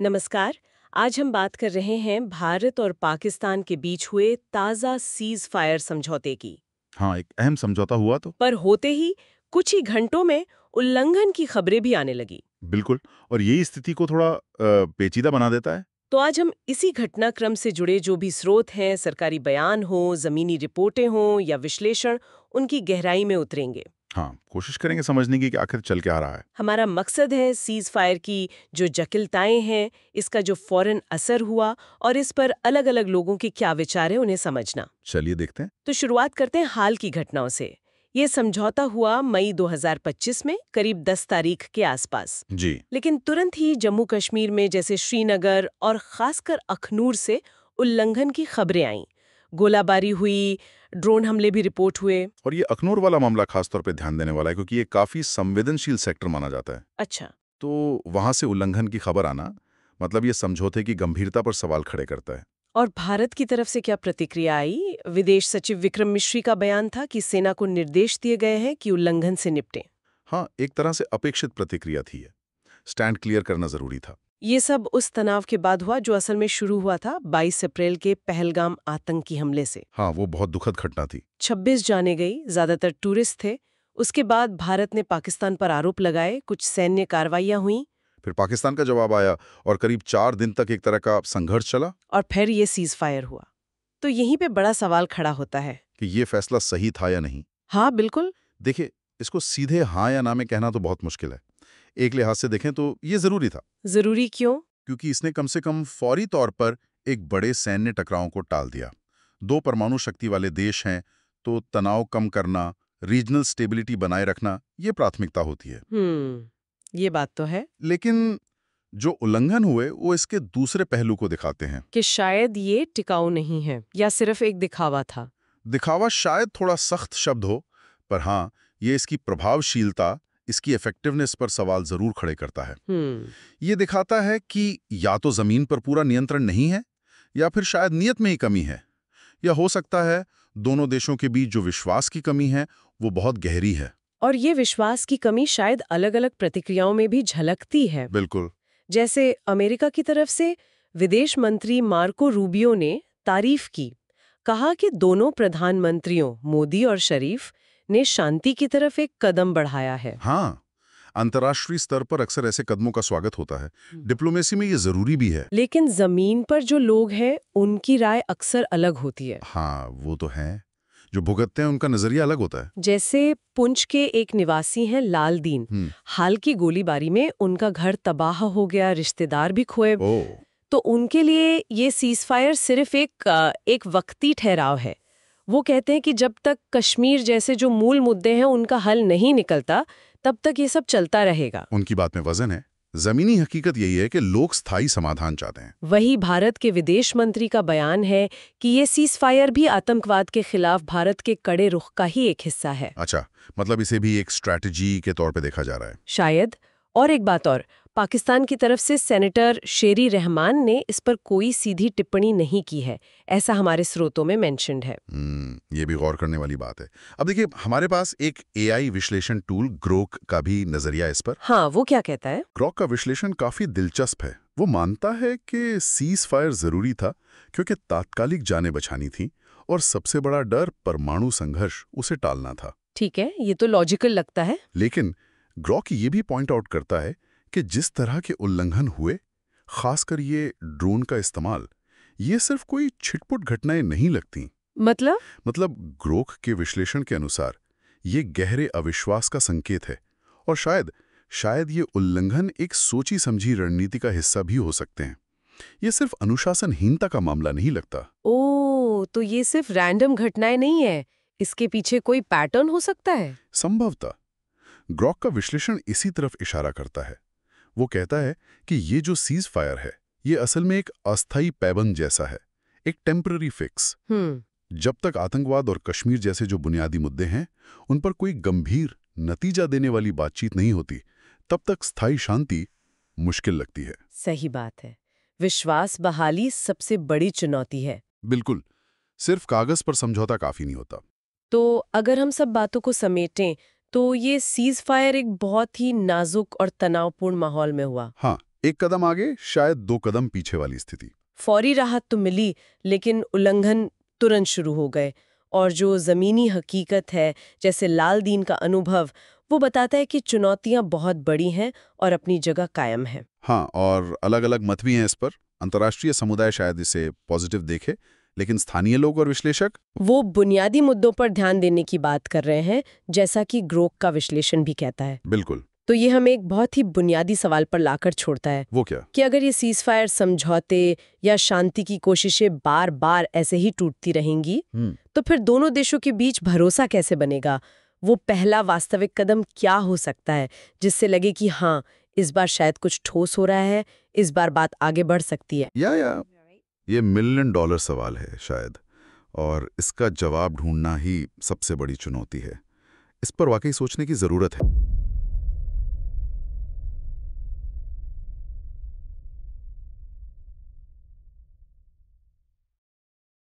नमस्कार। आज हम बात कर रहे हैं भारत और पाकिस्तान के बीच हुए ताज़ा सीज फायर समझौते की। हाँ, एक अहम समझौता हुआ तो। पर होते ही कुछ ही घंटों में उल्लंघन की खबरें भी आने लगी। बिल्कुल। और यही स्थिति को थोड़ा पेचीदा बना देता है। तो आज हम इसी घटनाक्रम से जुड़े जो भी स्रोत हैं, सरकारी बयान हो, जमीनी रिपोर्टें हों या विश्लेषण, उनकी गहराई में उतरेंगे। हाँ, कोशिश करेंगे समझने की कि आखिर चल क्या रहा है। हमारा मकसद है सीज फायर की जो जटिलताएं हैं, इसका जो फौरन असर हुआ और इस पर अलग-अलग लोगों के क्या विचार हैं उन्हें समझना। चलिए देखते हैं। तो शुरुआत करते हैं हाल की घटनाओं से। ये समझौता हुआ मई 2025 में करीब 10 तारीख के आसपास। जी। लेकिन तुरंत ही जम्मू कश्मीर में जैसे श्रीनगर और खासकर अखनूर से उल्लंघन की खबरें आईं। गोलाबारी हुई, ड्रोन हमले भी रिपोर्ट हुए। और ये अखनूर वाला मामला खासतौर पे ध्यान देने वाला है क्योंकि ये काफी संवेदनशील सेक्टर माना जाता है। अच्छा। तो वहां से उल्लंघन की खबर आना मतलब ये समझौते की गंभीरता पर सवाल खड़े करता है। और भारत की तरफ से क्या प्रतिक्रिया आई? विदेश सचिव विक्रम मिश्री का बयान था कि सेना को निर्देश दिए गए हैं कि उल्लंघन से निपटें। हाँ, एक तरह से अपेक्षित प्रतिक्रिया थी ये। स्टैंड क्लियर करना जरूरी था। ये सब उस तनाव के बाद हुआ जो असल में शुरू हुआ था 22 अप्रैल के पहलगाम आतंकी हमले से। हाँ, वो बहुत दुखद घटना थी। 26 जाने गई, ज्यादातर टूरिस्ट थे। उसके बाद भारत ने पाकिस्तान पर आरोप लगाए, कुछ सैन्य कार्रवाइयां हुईं। फिर पाकिस्तान का जवाब आया और करीब 4 दिन तक एक तरह का संघर्ष चला और फिर ये सीज फायर हुआ। तो यहीं पे बड़ा सवाल खड़ा होता है। कि ये फैसला सही था या नहीं। हाँ बिल्कुल। देखिए, इसको सीधे हाँ या ना में कहना तो बहुत मुश्किल है। एक लिहाज से देखें तो ये जरूरी था जरूरी क्यों? क्योंकि इसने कम से कम फौरी तौर पर एक बड़े सैन्य टकराव को टाल दिया। दो परमाणु शक्ति वाले देश हैं, तो तनाव कम करना, रीजनल स्टेबिलिटी बनाए रखना ये प्राथमिकता होती है। ये बात तो है लेकिन जो उल्लंघन हुए वो इसके दूसरे पहलू को दिखाते हैं। कि शायद ये टिकाऊ नहीं है या सिर्फ एक दिखावा था। दिखावा शायद थोड़ा सख्त शब्द हो, पर हाँ, ये इसकी प्रभावशीलता, इसकी इफेक्टिवनेस पर सवाल जरूर खड़े करता है। ये दिखाता है कि या तो जमीन पर पूरा नियंत्रण नहीं है या फिर शायद नियत में ही कमी है, या हो सकता है दोनों देशों के बीच जो विश्वास की कमी है वो बहुत गहरी है। और ये विश्वास की कमी शायद अलग-अलग प्रतिक्रियाओं में भी झलकती है। बिल्कुल। जैसे अमेरिका की तरफ से विदेश मंत्री मार्को रूबियो ने तारीफ की, कहा कि दोनों प्रधानमंत्रियों मोदी और शरीफ ने शांति की तरफ एक कदम बढ़ाया है। हाँ, अंतर्राष्ट्रीय स्तर पर अक्सर ऐसे कदमों का स्वागत होता है। डिप्लोमेसी में ये जरूरी भी है। लेकिन जमीन पर जो लोग हैं उनकी राय अक्सर अलग होती है। हाँ, वो तो है। जो भुगतते हैं उनका नजरिया अलग होता है। जैसे पुंछ के एक निवासी हैं लालदीन। हाल की गोलीबारी में उनका घर तबाह हो गया, रिश्तेदार भी खोए। ओह। तो उनके लिए ये सीज़फायर सिर्फ एक वक्ती ठहराव है। वो कहते हैं कि जब तक कश्मीर जैसे जो मूल मुद्दे हैं उनका हल नहीं निकलता, तब तक ये सब चलता रहेगा। उनकी बात में वजन है। जमीनी हकीकत यही है कि लोग स्थायी समाधान चाहते हैं। वही भारत के विदेश मंत्री का बयान है कि ये सीज़फायर भी आतंकवाद के खिलाफ भारत के कड़े रुख का ही एक हिस्सा है। अच्छा, मतलब इसे भी एक स्ट्रैटेजी के तौर पे देखा जा रहा है। शायद। और एक बात और, पाकिस्तान की तरफ से सेनेटर शेरी रहमान ने इस पर कोई सीधी टिप्पणी नहीं की है, ऐसा हमारे स्रोतों में मेंशन्ड है। ये भी गौर करने वाली बात है। अब देखिए, हमारे पास एक एआई विश्लेषण टूल ग्रोक का भी नजरिया इस पर। हाँ, वो क्या कहता है? ग्रोक का विश्लेषण काफी दिलचस्प है। वो मानता है कि सीज फायर जरूरी था क्योंकि तात्कालिक जानें बचानी थी और सबसे बड़ा डर परमाणु संघर्ष उसे टालना था। ठीक है, ये तो लॉजिकल लगता है। लेकिन ग्रोक ये भी पॉइंट आउट करता है कि जिस तरह के उल्लंघन हुए, खासकर ये ड्रोन का इस्तेमाल, ये सिर्फ कोई छिटपुट घटनाएं नहीं लगती। मतलब ग्रोक के विश्लेषण के अनुसार ये गहरे अविश्वास का संकेत है और शायद ये उल्लंघन एक सोची समझी रणनीति का हिस्सा भी हो सकते हैं। ये सिर्फ अनुशासनहीनता का मामला नहीं लगता। ओह, तो ये सिर्फ रैंडम घटनाएं नहीं है, इसके पीछे कोई पैटर्न हो सकता है। संभवतः ग्रोक का विश्लेषण इसी तरफ इशारा करता है। वो कहता है कि ये जो सीज फायर है, ये असल में एक अस्थायी पैबंद जैसा है, एक टेम्पररी फिक्स। जब तक आतंकवाद और कश्मीर जैसे जो बुनियादी मुद्दे हैं उन पर कोई गंभीर नतीजा देने वाली बातचीत नहीं होती, तब तक स्थायी शांति मुश्किल लगती है। सही बात है। विश्वास बहाली सबसे बड़ी चुनौती है। बिल्कुल। सिर्फ कागज पर समझौता काफी नहीं होता। तो अगर हम सब बातों को समेटें तो ये सीज फायर एक बहुत ही नाजुक और तनावपूर्ण माहौल में हुआ। हाँ, एक कदम आगे, शायद 2 कदम पीछे वाली स्थिति। फौरी राहत तो मिली, लेकिन उल्लंघन तुरंत शुरू हो गए। और जो ज़मीनी हकीकत है, जैसे लाल दीन का अनुभव, वो बताता है कि चुनौतियां बहुत बड़ी हैं और अपनी जगह कायम हैं। हाँ, और अलग-अलग मत भी हैं इस पर। अंतर्राष्ट्रीय समुदाय शायद इसे पॉजिटिव देखे, लेकिन स्थानीय लोग और विश्लेषक वो बुनियादी मुद्दों पर ध्यान देने की बात कर रहे हैं, जैसा कि ग्रोक का विश्लेषण भी कहता है। बिल्कुल। तो ये हमें एक बहुत ही बुनियादी सवाल पर लाकर छोड़ता है। वो क्या? कि अगर ये सीज़फायर समझौते या शांति की कोशिशें बार बार ऐसे ही टूटती रहेंगी, तो फिर दोनों देशों के बीच भरोसा कैसे बनेगा? वो पहला वास्तविक कदम क्या हो सकता है जिससे लगे कि हाँ, इस बार शायद कुछ ठोस हो रहा है, इस बार बात आगे बढ़ सकती है। या ये $1 मिलियन सवाल है शायद, और इसका जवाब ढूंढना ही सबसे बड़ी चुनौती है। इस पर वाकई सोचने की जरूरत है।